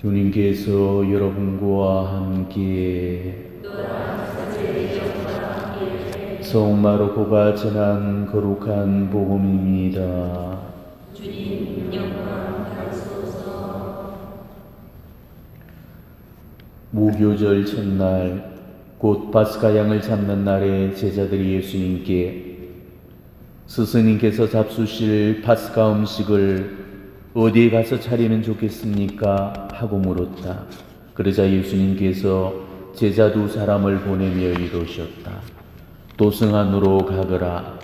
주님께서 여러분과 함께 성령 마르코가 전한 거룩한 복음입니다. 주님 영광 받으소서. 무교절 첫날 곧 파스카 양을 잡는 날에 제자들이 예수님께 스승님께서 잡수실 파스카 음식을 어디에 가서 차리면 좋겠습니까? 하고 물었다. 그러자 예수님께서 제자 두 사람을 보내며 이르셨다. 도성 안으로 가거라.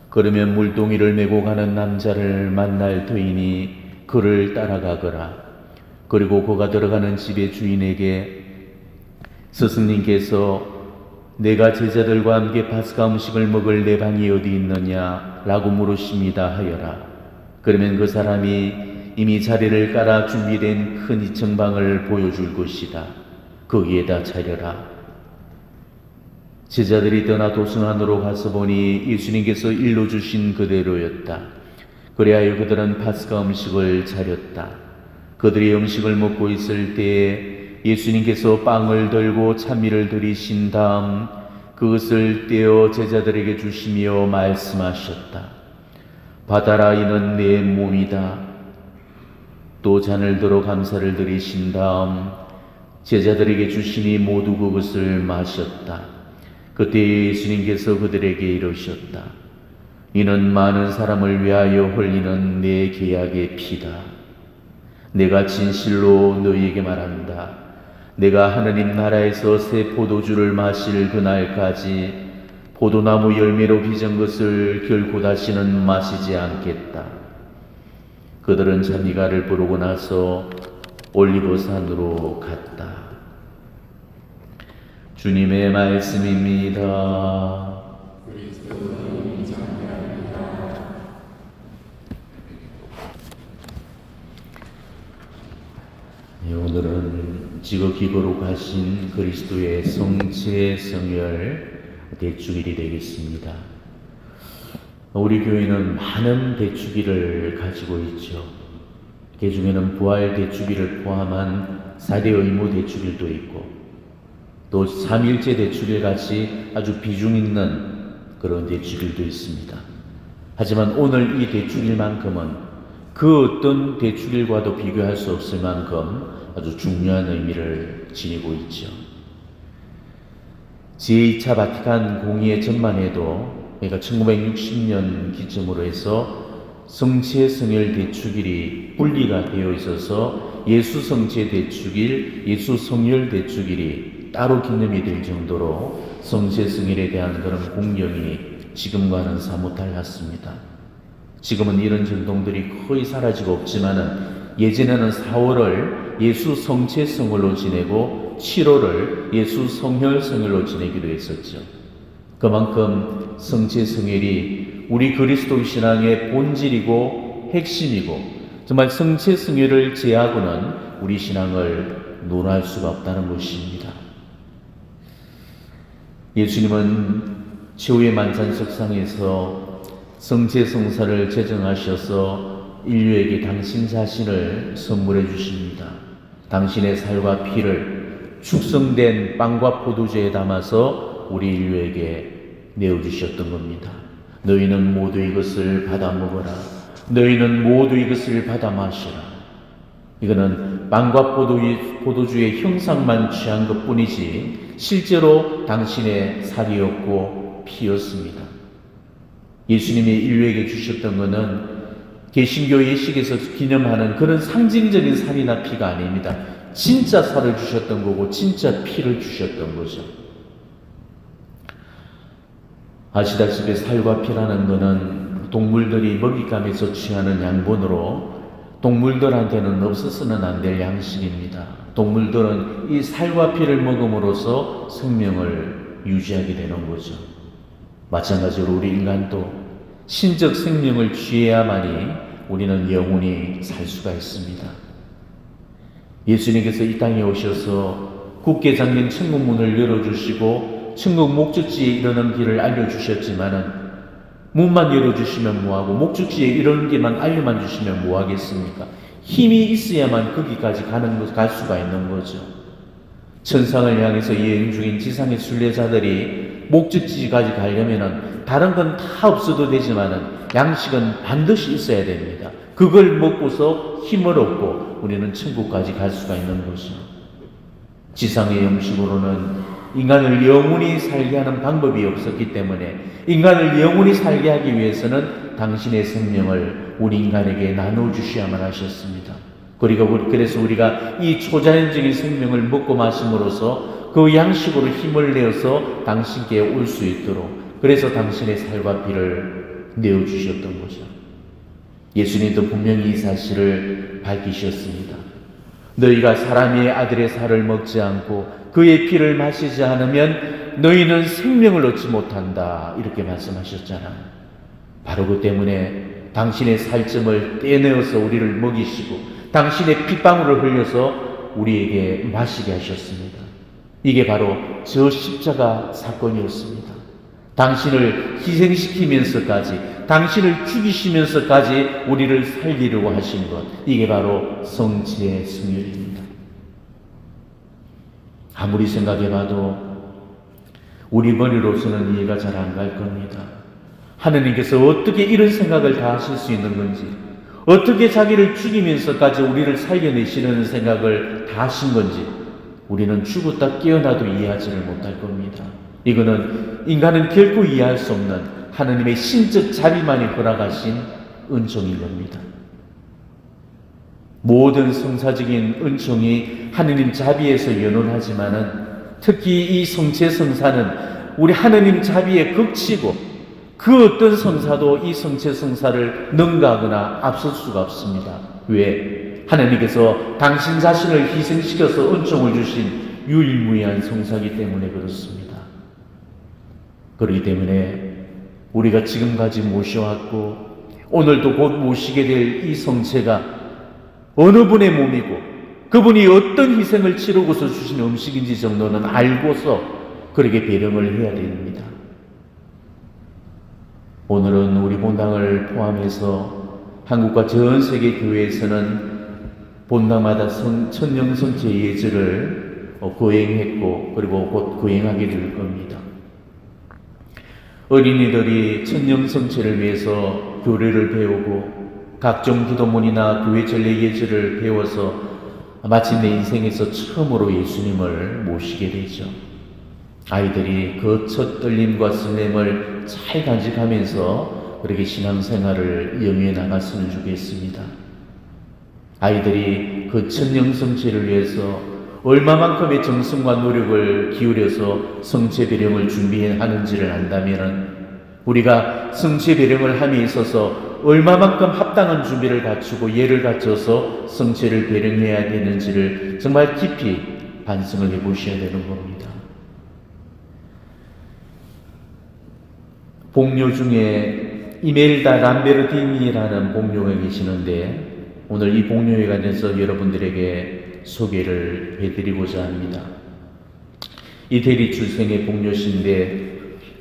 그러면 물동이를 메고 가는 남자를 만날 터이니 그를 따라가거라. 그리고 그가 들어가는 집의 주인에게 스승님께서 내가 제자들과 함께 파스카 음식을 먹을 내 방이 어디 있느냐? 라고 물으십니다 하여라. 그러면 그 사람이 이미 자리를 깔아 준비된 큰 2층 방을 보여줄 것이다. 거기에다 차려라. 제자들이 떠나 도성 안으로 가서 보니 예수님께서 일러 주신 그대로였다. 그리하여 그들은 파스카 음식을 차렸다. 그들이 음식을 먹고 있을 때에 예수님께서 빵을 들고 찬미를 드리신 다음 그것을 떼어 제자들에게 주시며 말씀하셨다. 받아라, 이는 내 몸이다. 또 잔을 들어 감사를 드리신 다음 제자들에게 주시니 모두 그것을 마셨다. 그때 예수님께서 그들에게 이르셨다. 이는 많은 사람을 위하여 흘리는 내 계약의 피다. 내가 진실로 너희에게 말한다. 내가 하느님 나라에서 새 포도주를 마실 그날까지 포도나무 열매로 빚은 것을 결코 다시는 마시지 않겠다. 그들은 잔미가를 부르고 나서 올리브산으로 갔다. 주님의 말씀입니다. 오늘은 지극히 거룩하신 그리스도의 성체 성혈 대축일이 되겠습니다. 우리 교회는 많은 대축일을 가지고 있죠. 그 중에는 부활 대축일을 포함한 4대 의무 대축일도 있고 또 3일째 대축일 같이 아주 비중 있는 그런 대축일도 있습니다. 하지만 오늘 이 대축일만큼은 그 어떤 대축일과도 비교할 수 없을 만큼 아주 중요한 의미를 지니고 있죠. 제2차 바티칸 공의회 전만 해도 그러니까 1960년 기점으로 해서 성체 성혈 대축일이 분리가 되어 있어서 예수 성체 대축일, 예수 성혈 대축일이 따로 기념이 될 정도로 성체 성혈에 대한 그런 공경이 지금과는 사뭇 달랐습니다. 지금은 이런 전통들이 거의 사라지고 없지만은 예전에는 4월을 예수 성체 성혈로 지내고 7월을 예수 성혈 성혈로 지내기도 했었죠. 그만큼 성체 성혈이 우리 그리스도 신앙의 본질이고 핵심이고 정말 성체 성혈을 제하고는 우리 신앙을 논할 수가 없다는 것입니다. 예수님은 최후의 만찬석상에서 성체 성사를 제정하셔서 인류에게 당신 자신을 선물해 주십니다. 당신의 살과 피를 축성된 빵과 포도주에 담아서 우리 인류에게 내어주셨던 겁니다. 너희는 모두 이것을 받아 먹어라. 너희는 모두 이것을 받아 마시라. 이거는 빵과 포도주의 형상만 취한 것뿐이지 실제로 당신의 살이었고 피였습니다. 예수님이 인류에게 주셨던 것은 개신교 예식에서 기념하는 그런 상징적인 살이나 피가 아닙니다. 진짜 살을 주셨던 거고 진짜 피를 주셨던 거죠. 아시다시피 살과 피라는 것은 동물들이 먹잇감에서 취하는 양분으로 동물들한테는 없어서는 안 될 양식입니다. 동물들은 이 살과 피를 먹음으로써 생명을 유지하게 되는 거죠. 마찬가지로 우리 인간도 신적 생명을 취해야만이 우리는 영원히 살 수가 있습니다. 예수님께서 이 땅에 오셔서 굳게 잠긴 천국 문을 열어주시고 천국 목적지에 이르는 길을 알려주셨지만은 문만 열어주시면 뭐하고 목적지에 이르는 길만 알려만 주시면 뭐하겠습니까? 힘이 있어야만 거기까지 갈 수가 있는 거죠. 천상을 향해서 여행 중인 지상의 순례자들이 목적지까지 가려면은 다른 건 다 없어도 되지만은 양식은 반드시 있어야 됩니다. 그걸 먹고서 힘을 얻고 우리는 천국까지 갈 수가 있는 거죠. 지상의 음식으로는 인간을 영원히 살게 하는 방법이 없었기 때문에 인간을 영원히 살게 하기 위해서는 당신의 생명을 우리 인간에게 나눠주셔야만 하셨습니다. 그래서 우리가 이 초자연적인 생명을 먹고 마심으로써 그 양식으로 힘을 내어서 당신께 올 수 있도록 그래서 당신의 살과 피를 내어주셨던 거죠. 예수님도 분명히 이 사실을 밝히셨습니다. 너희가 사람의 아들의 살을 먹지 않고 그의 피를 마시지 않으면 너희는 생명을 얻지 못한다. 이렇게 말씀하셨잖아요. 바로 그 때문에 당신의 살점을 떼내어서 우리를 먹이시고 당신의 핏방울을 흘려서 우리에게 마시게 하셨습니다. 이게 바로 저 십자가 사건이었습니다. 당신을 희생시키면서까지 당신을 죽이시면서까지 우리를 살리려고 하신 것, 이게 바로 성지의 승률입니다. 아무리 생각해봐도 우리 머리로서는 이해가 잘 안 갈 겁니다. 하느님께서 어떻게 이런 생각을 다 하실 수 있는 건지, 어떻게 자기를 죽이면서까지 우리를 살려내시려는 생각을 다 하신 건지 우리는 죽었다 깨어나도 이해하지를 못할 겁니다. 이거는 인간은 결코 이해할 수 없는 하느님의 신적 자비만이 허락하신 은총인 겁니다. 모든 성사적인 은총이 하느님 자비에서 연원하지만은 특히 이 성체 성사는 우리 하느님 자비에 극치고 그 어떤 성사도 이 성체 성사를 능가하거나 앞설 수가 없습니다. 왜? 하나님께서 당신 자신을 희생시켜서 은총을 주신 유일무이한 성사이기 때문에 그렇습니다. 그렇기 때문에 우리가 지금까지 모셔왔고 오늘도 곧 모시게 될 이 성체가 어느 분의 몸이고 그분이 어떤 희생을 치르고서 주신 음식인지 정도는 알고서 그렇게 배령을 해야 됩니다. 오늘은 우리 본당을 포함해서 한국과 전 세계 교회에서는 본당마다 천년성체 예절을 거행했고 그리고 곧 거행하게 될 겁니다. 어린이들이 천년성체를 위해서 교례를 배우고 각종 기도문이나 교회 전례 예절을 배워서 마침내 인생에서 처음으로 예수님을 모시게 되죠. 아이들이 그 첫 떨림과 설렘을 잘 간직하면서 그렇게 신앙생활을 영위해 나갔으면 좋겠습니다. 아이들이 그 천년성체를 위해서 얼마만큼의 정성과 노력을 기울여서 성체 배령을 준비하는지를 안다면 우리가 성체 배령을 함에 있어서 얼마만큼 합당한 준비를 갖추고 예를 갖춰서 성체를 배령해야 되는지를 정말 깊이 반성을 해보셔야 되는 겁니다. 복료 중에 이멜다 람베르디니라는 복료가 계시는데 오늘 이 복료에 관해서 여러분들에게 소개를 해드리고자 합니다. 이 대리 출생의 복료신데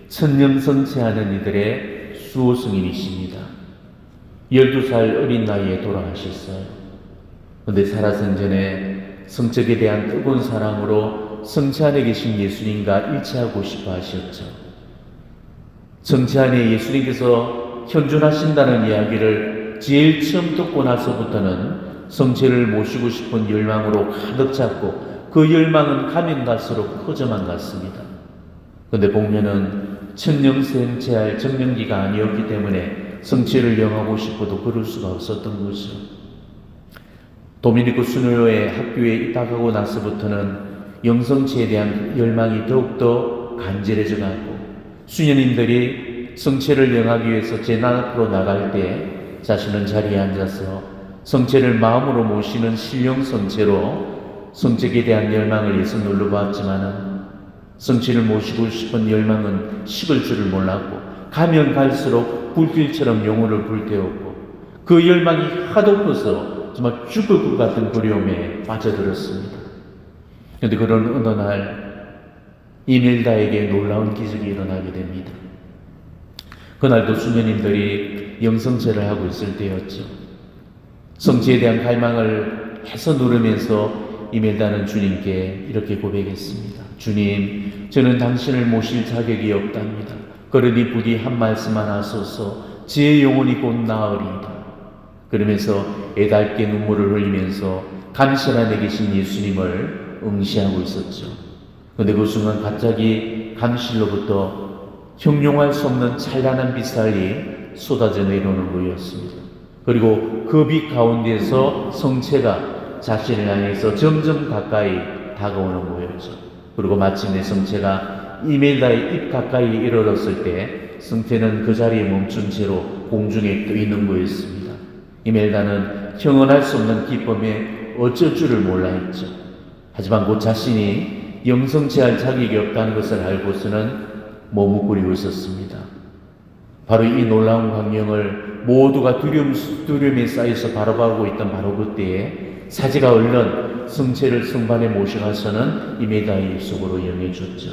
천년성체하는 이들의 수호승인이십니다. 12살 어린 나이에 돌아가셨어요. 그런데 살아생전에 성적에 대한 뜨거운 사랑으로 성체 안에 계신 예수님과 일치하고 싶어 하셨죠. 성체 안에 예수님께서 현존하신다는 이야기를 제일 처음 듣고 나서부터는 성체를 모시고 싶은 열망으로 가득 찼고 그 열망은 가면 갈수록 커져만 갔습니다. 그런데 복면은 천년성체할 정년기가 아니었기 때문에 성체를 영하고 싶어도 그럴 수가 없었던 거죠. 도미니코 수녀의 학교에 입학하고 나서부터는 영성체에 대한 열망이 더욱더 간절해져 가고 수녀님들이 성체를 영하기 위해서 제단 앞으로 나갈 때 자신은 자리에 앉아서 성체를 마음으로 모시는 신령 성체로 성체에 대한 열망을 예서 눌러보았지만은 성체를 모시고 싶은 열망은 식을 줄을 몰랐고 가면 갈수록 불길처럼 영혼을 불태웠고 그 열망이 하도 커서 정말 죽을 것 같은 두려움에 빠져들었습니다. 그런데 그런 어느 날 이멜다에게 놀라운 기적이 일어나게 됩니다. 그날도 수녀님들이 영성체를 하고 있을 때였죠. 성취에 대한 갈망을 해서 누르면서 이멜다는 주님께 이렇게 고백했습니다. 주님, 저는 당신을 모실 자격이 없답니다. 그러니 부디 한 말씀만 하소서. 제 영혼이 곧 나으리이다. 그러면서 애달게 눈물을 흘리면서 감실 안에 계신 예수님을 응시하고 있었죠. 그런데 그 순간 갑자기 감실로부터 형용할 수 없는 찬란한 빛살이 쏟아져 내려오는 거였습니다. 그리고 그 빛 가운데서 성체가 자신을 향해서 점점 가까이 다가오는 거였죠. 그리고 마침내 성체가 이멜다의 입 가까이 이르렀을 때 성체는 그 자리에 멈춘 채로 공중에 떠 있는 거였습니다. 이멜다는 형언할 수 없는 기쁨에 어쩔 줄을 몰라 했죠. 하지만 곧 자신이 영성체할 자격이 없다는 것을 알고서는 머뭇거리고 있었습니다. 바로 이 놀라운 광경을 모두가 두려움에 쌓여서 바라보고 있던 바로 그때에 사제가 얼른 성체를 성반에 모셔가서는 이멜다의 속으로 영해줬죠.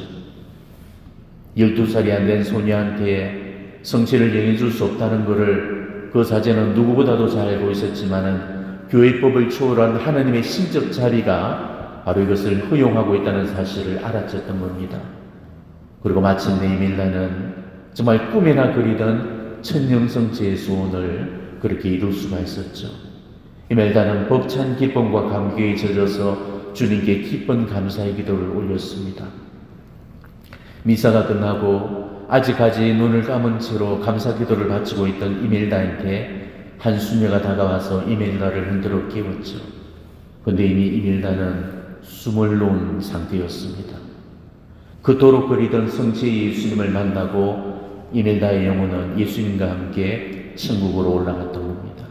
12살이 안 된 소녀한테 성체를 영해줄 수 없다는 것을 그 사제는 누구보다도 잘 알고 있었지만은 교회법을 초월한 하나님의 신적 자비가 바로 이것을 허용하고 있다는 사실을 알아챘던 겁니다. 그리고 마침내 이멜다는 정말 꿈에나 그리던 천년성체의 소원을 그렇게 이룰 수가 있었죠. 이멜다는 벅찬 기쁨과 감격에 젖어서 주님께 기쁜 감사의 기도를 올렸습니다. 미사가 끝나고 아직까지 눈을 감은 채로 감사 기도를 바치고 있던 이멜다한테 한 수녀가 다가와서 이멜다를 흔들어 깨웠죠. 그런데 이미 이멜다는 숨을 놓은 상태였습니다. 그토록 그리던 성체의 예수님을 만나고 이멜다의 영혼은 예수님과 함께 천국으로 올라갔던 겁니다.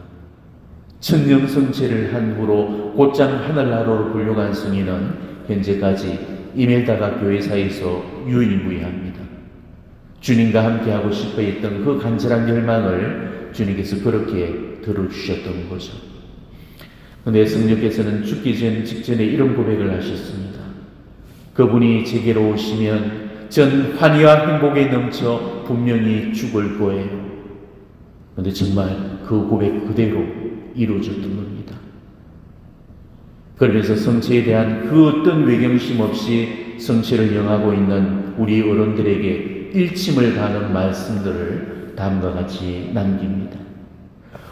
천년성체를 한 후로 곧장 하늘나라로 불려간 승인은 현재까지 이멜다가 교회사에서 유일무이합니다. 주님과 함께하고 싶어 했던 그 간절한 열망을 주님께서 그렇게 들어주셨던 거죠. 그런데 성령께서는 죽기 직전에 이런 고백을 하셨습니다. 그분이 제게로 오시면 전 환희와 행복에 넘쳐 분명히 죽을 거예요. 그런데 정말 그 고백 그대로 이루어졌던 겁니다. 그러면서 성체에 대한 그 어떤 외경심 없이 성체를 영하고 있는 우리 어른들에게 일침을 가는 말씀들을 다음과 같이 남깁니다.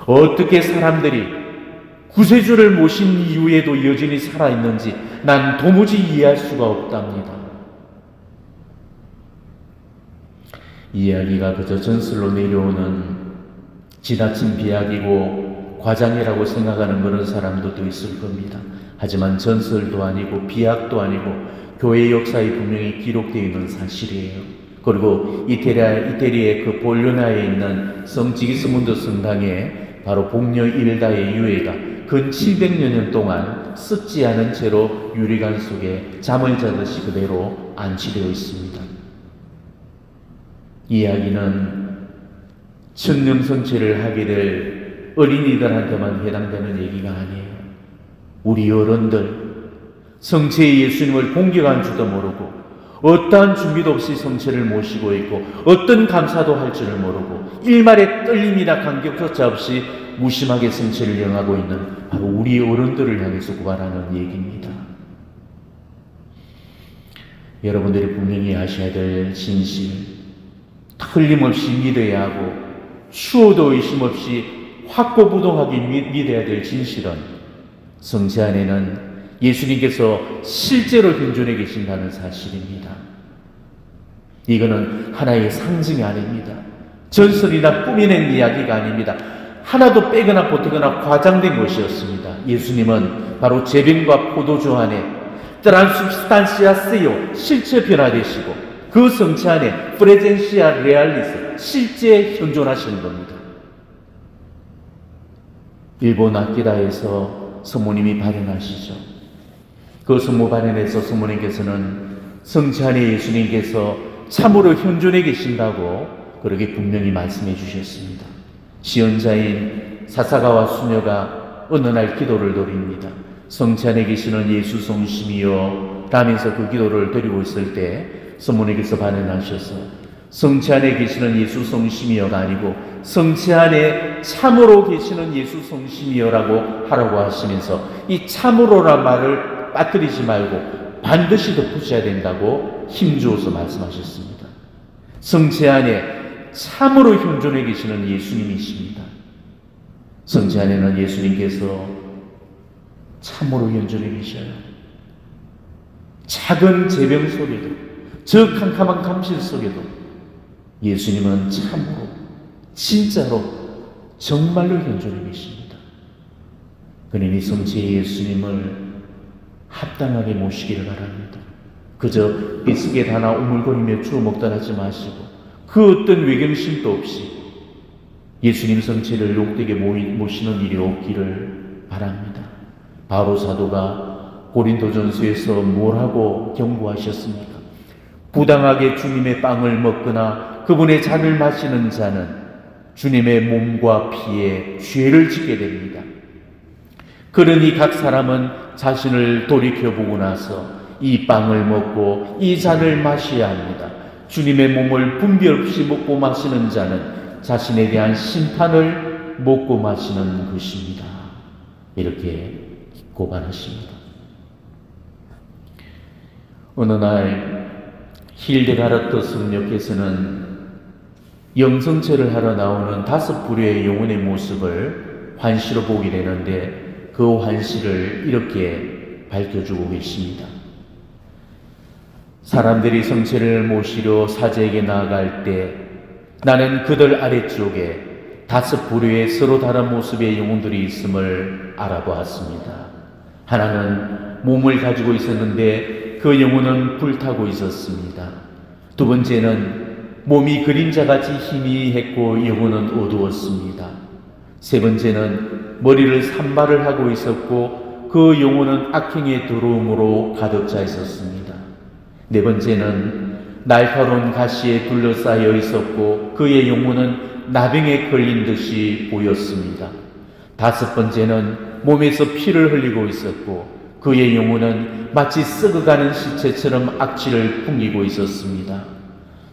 어떻게 사람들이 구세주를 모신 이후에도 여전히 살아있는지 난 도무지 이해할 수가 없답니다. 이 이야기가 그저 전설로 내려오는 지나친 비약이고 과장이라고 생각하는 그런 사람들도 있을 겁니다. 하지만 전설도 아니고 비약도 아니고 교회 역사에 분명히 기록되어 있는 사실이에요. 그리고 이태리의 그 볼로나에 있는 성 지기스문드 성당에 바로 복녀 이멜다의 유해가 근 700여 년 동안 썩지 않은 채로 유리관 속에 잠을 자듯이 그대로 안치되어 있습니다. 이 이야기는 천년성체를 하게 될 어린이들한테만 해당되는 얘기가 아니에요. 우리 어른들, 성체의 예수님을 공경한 줄도 모르고 어떠한 준비도 없이 성체를 모시고 있고 어떤 감사도 할 줄을 모르고 일말의 떨림이나 감격조차 없이 무심하게 성체를 영하고 있는 바로 우리 어른들을 향해서 고발하는 얘기입니다. 여러분들이 분명히 아셔야 될 진실, 틀림없이 믿어야 하고 추호도 의심 없이 확고부동하게 믿어야 될 진실은 성체 안에는 예수님께서 실제로 현존해 계신다는 사실입니다. 이거는 하나의 상징이 아닙니다. 전설이나 꾸며낸 이야기가 아닙니다. 하나도 빼거나 보태거나 과장된 것이었습니다. 예수님은 바로 제병과 포도주 안에 트란스ubstantia세요, 실제 변화되시고 그 성체 안에 프레젠시아 레알리스, 실제 현존하시는 겁니다. 일본 아키다에서 성모님이 발현하시죠. 그 성모 발현에서 성모님께서는 성체 안에 예수님께서 참으로 현존해 계신다고 그렇게 분명히 말씀해 주셨습니다. 지연자인 사사가와 수녀가 어느 날 기도를 드립니다. 성체 안에 계시는 예수 성심이여 라면서 그 기도를 드리고 있을 때 성모님께서 발현하셔서 성체 안에 계시는 예수 성심이여가 아니고 성체 안에 참으로 계시는 예수 성심이여라고 하라고 하시면서 이 참으로란 말을 빠뜨리지 말고 반드시 덧붙여야 된다고 힘주어서 말씀하셨습니다. 성체 안에 참으로 현존해 계시는 예수님이십니다. 성체 안에는 예수님께서 참으로 현존해 계셔요. 작은 재병 속에도, 저 캄캄한 감실 속에도 예수님은 참으로, 진짜로, 정말로 현존해 계십니다. 그러니 성체의 예수님을 합당하게 모시기를 바랍니다. 그저 비스켓 하나 오물거리며 주워 먹다 하지 마시고 그 어떤 외경심도 없이 예수님 성체를 욕되게 모시는 일이 없기를 바랍니다. 바로 사도가 고린도전서에서 뭐라고 경고하셨습니까? 부당하게 주님의 빵을 먹거나 그분의 잔을 마시는 자는 주님의 몸과 피에 죄를 짓게 됩니다. 그러니 각 사람은 자신을 돌이켜보고 나서 이 빵을 먹고 이 잔을 마셔야 합니다. 주님의 몸을 분별 없이 먹고 마시는 자는 자신에 대한 심판을 먹고 마시는 것입니다. 이렇게 고발하십니다. 어느 날 힐데가르트 성녀께서는 영성체를 하러 나오는 5부류의 영혼의 모습을 환시로 보게 되는데 그 환시를 이렇게 밝혀주고 계십니다. 사람들이 성체를 모시려 사제에게 나아갈 때 나는 그들 아래쪽에 5부류의 서로 다른 모습의 영혼들이 있음을 알아보았습니다. 하나는 몸을 가지고 있었는데 그 영혼은 불타고 있었습니다. 두 번째는 몸이 그림자같이 희미했고 영혼은 어두웠습니다. 세 번째는 머리를 산발을 하고 있었고 그 영혼은 악행의 더러움으로 가득 차 있었습니다. 네 번째는 날카로운 가시에 둘러싸여 있었고 그의 영혼은 나병에 걸린 듯이 보였습니다. 다섯 번째는 몸에서 피를 흘리고 있었고 그의 영혼은 마치 썩어가는 시체처럼 악취를 풍기고 있었습니다.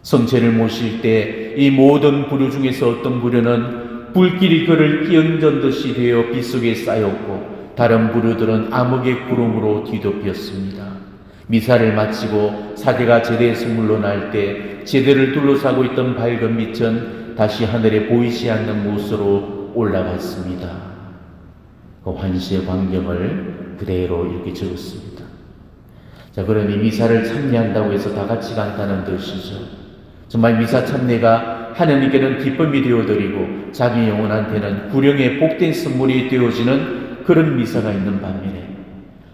성체를 모실 때 이 모든 부류 중에서 어떤 부류는 불길이 그를 끼얹은 듯이 되어 빗속에 쌓였고 다른 부류들은 암흑의 구름으로 뒤덮였습니다. 미사를 마치고 사제가 제대에서 물러날 때 제대를 둘러싸고 있던 밝은 빛은 다시 하늘에 보이지 않는 곳으로 올라갔습니다. 그 환시의 광경을 그대로 이렇게 적었습니다. 자, 그러니 미사를 참여한다고 해서 다 같이 간다는 뜻이죠. 정말 미사 참여가 하나님께는 기쁨이 되어드리고 자기 영혼한테는 구령의 복된 선물이 되어지는 그런 미사가 있는 반면에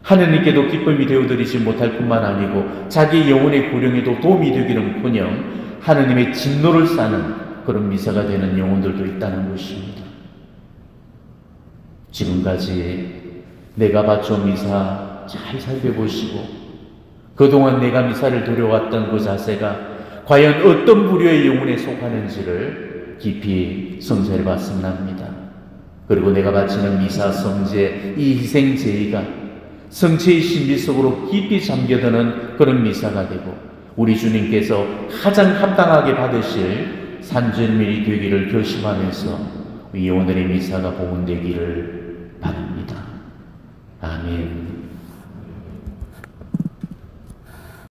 하나님께도 기쁨이 되어드리지 못할 뿐만 아니고 자기 영혼의 구령에도 도움이 되기는커녕 하나님의 진노를 쌓는 그런 미사가 되는 영혼들도 있다는 것입니다. 지금까지 내가 바쳐온 미사 잘 살펴보시고 그동안 내가 미사를 드려왔던 그 자세가 과연 어떤 부류의 영혼에 속하는지를 깊이 성찰해 봤으면 합니다. 그리고 내가 바치는 미사, 성제, 이 희생 제의가 성체의 신비 속으로 깊이 잠겨드는 그런 미사가 되고 우리 주님께서 가장 합당하게 받으실 산전밀이 되기를 결심하면서 이 오늘의 미사가 복음되기를 바랍니다. 아멘.